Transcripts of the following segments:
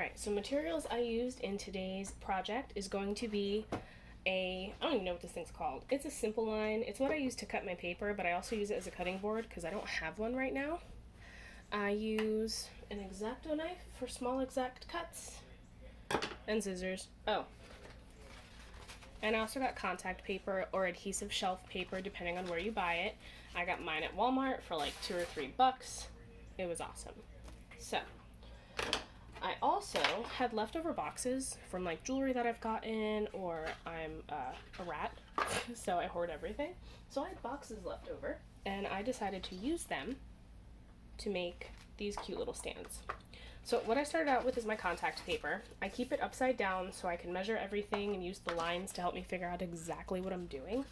Alright, so materials I used in today's project is going to be I don't even know what this thing's called. It's a simple line. It's what I use to cut my paper, but I also use it as a cutting board because I don't have one right now. I use an X-Acto knife for small exact cuts and scissors. Oh. And I also got contact paper or adhesive shelf paper depending on where you buy it. I got mine at Walmart for like $2 or $3. It was awesome. So, I also had leftover boxes from like jewelry that I've gotten, or I'm a rat, so I hoard everything. So I had boxes left over, and I decided to use them to make these cute little stands. So what I started out with is my contact paper. I keep it upside down so I can measure everything and use the lines to help me figure out exactly what I'm doing.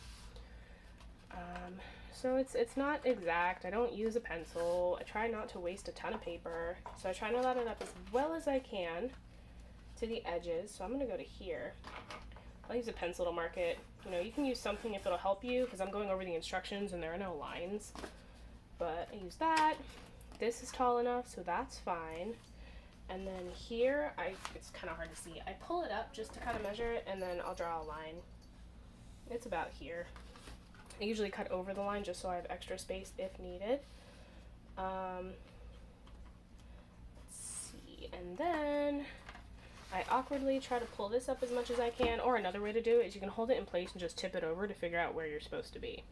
So it's not exact. I don't use a pencil. I try not to waste a ton of paper. So I try to line it up as well as I can to the edges. So I'm going to go to here. I'll use a pencil to mark it. You know, you can use something if it'll help you because I'm going over the instructions and there are no lines. But I use that. This is tall enough, so that's fine. And then here, it's kind of hard to see. I pull it up just to kind of measure it, and then I'll draw a line. It's about here. I usually cut over the line just so I have extra space if needed. Let's see, and then I awkwardly try to pull this up as much as I can, or another way to do it is you can hold it in place and just tip it over to figure out where you're supposed to be.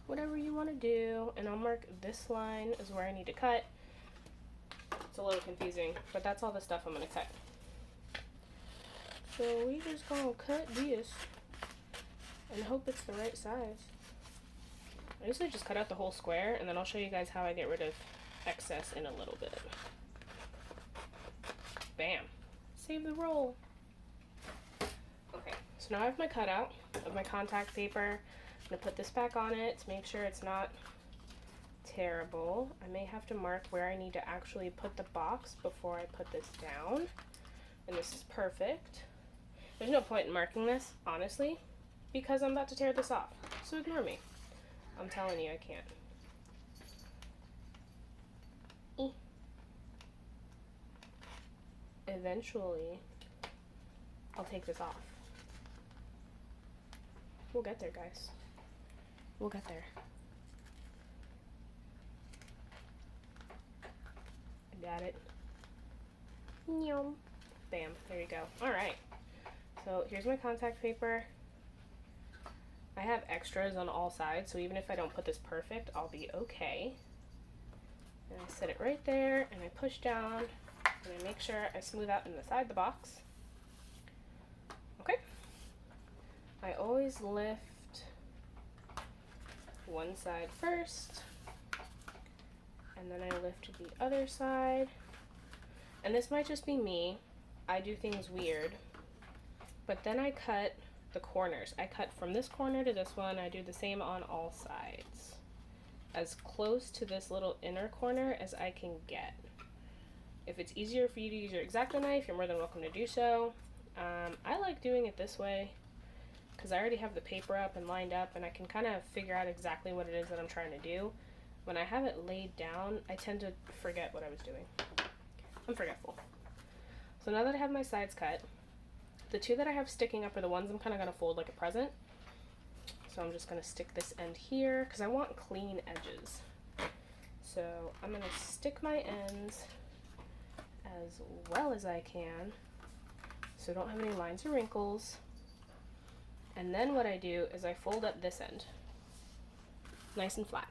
Whatever you want to do, and I'll mark this line as where I need to cut. It's a little confusing, but that's all the stuff I'm going to cut. So we just gonna cut this and hope it's the right size. I usually just cut out the whole square, and then I'll show you guys how I get rid of excess in a little bit. Bam. Save the roll. Okay, so now I have my cutout of my contact paper. I'm going to put this back on it to make sure it's not terrible. I may have to mark where I need to actually put the box before I put this down. And this is perfect. There's no point in marking this, honestly, because I'm about to tear this off. So ignore me. I'm telling you, I can't. Eventually, I'll take this off. We'll get there, guys. We'll get there. I got it. Yum. Bam. There you go. Alright. So here's my contact paper. I have extras on all sides, so even if I don't put this perfect, I'll be okay. And I set it right there, and I push down, and I make sure I smooth out inside the box. Okay. I always lift one side first, and then I lift the other side. And this might just be me. I do things weird. But then I cut the corners. I cut from this corner to this one. I do the same on all sides. As close to this little inner corner as I can get. If it's easier for you to use your X-Acto knife, you're more than welcome to do so. I like doing it this way because I already have the paper up and lined up, and I can kind of figure out exactly what it is that I'm trying to do. When I have it laid down, I tend to forget what I was doing. I'm forgetful. So now that I have my sides cut, the two that I have sticking up are the ones I'm kind of going to fold like a present. So I'm just going to stick this end here because I want clean edges. So I'm going to stick my ends as well as I can so I don't have any lines or wrinkles. And then what I do is I fold up this end nice and flat.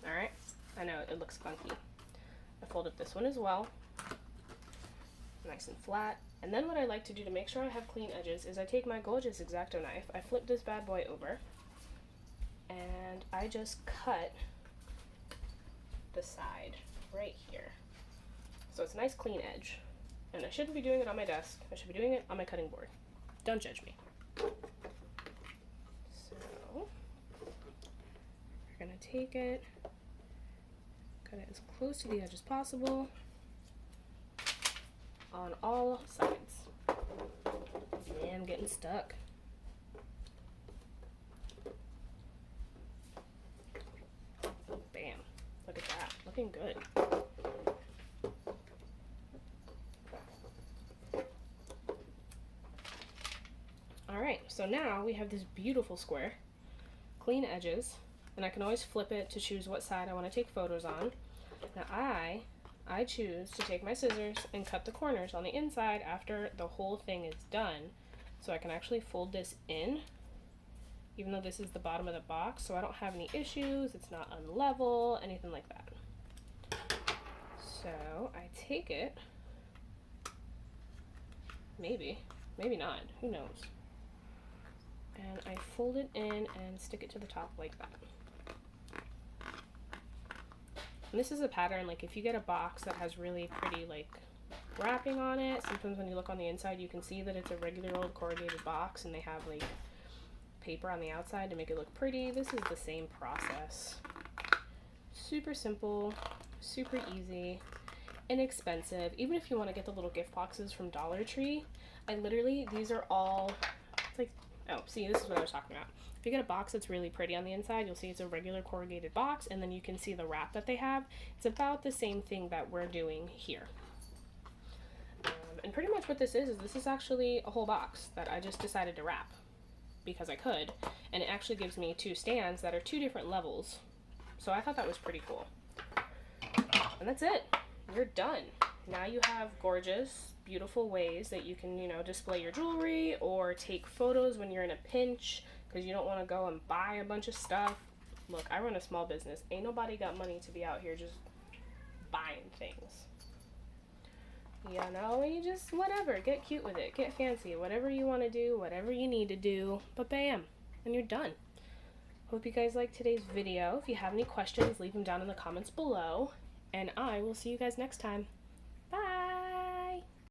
Alright? I know it looks funky. I fold up this one as well, nice and flat. And then what I like to do to make sure I have clean edges is I take my gorgeous X-Acto knife, I flip this bad boy over, and I just cut the side right here. So it's a nice clean edge. And I shouldn't be doing it on my desk. I should be doing it on my cutting board. Don't judge me. So we're gonna take it, cut it as close to the edge as possible on all sides. Man, I'm getting stuck. Bam. Look at that. Looking good. So now we have this beautiful square, clean edges, and I can always flip it to choose what side I want to take photos on. Now I choose to take my scissors and cut the corners on the inside after the whole thing is done. So I can actually fold this in, even though this is the bottom of the box, so I don't have any issues, it's not unlevel, anything like that. So I take it, maybe not, who knows. And I fold it in and stick it to the top like that. And this is a pattern, like if you get a box that has really pretty like wrapping on it, sometimes when you look on the inside you can see that it's a regular old corrugated box and they have like paper on the outside to make it look pretty. This is the same process. Super simple, super easy, inexpensive. Even if you want to get the little gift boxes from Dollar Tree, these are all, it's like, oh, see, this is what I was talking about. If you get a box that's really pretty on the inside, you'll see it's a regular corrugated box, and then you can see the wrap that they have. It's about the same thing that we're doing here. And pretty much what this is actually a whole box that I just decided to wrap because I could, and it actually gives me 2 stands that are 2 different levels. So I thought that was pretty cool. And that's it. You're done. Now you have gorgeous, beautiful ways that you can, display your jewelry or take photos when you're in a pinch because you don't want to go and buy a bunch of stuff. Look, I run a small business. Ain't nobody got money to be out here just buying things. You just, whatever, get cute with it, get fancy, whatever you want to do, whatever you need to do, but bam, and you're done. Hope you guys liked today's video. If you have any questions, leave them down in the comments below, and I will see you guys next time.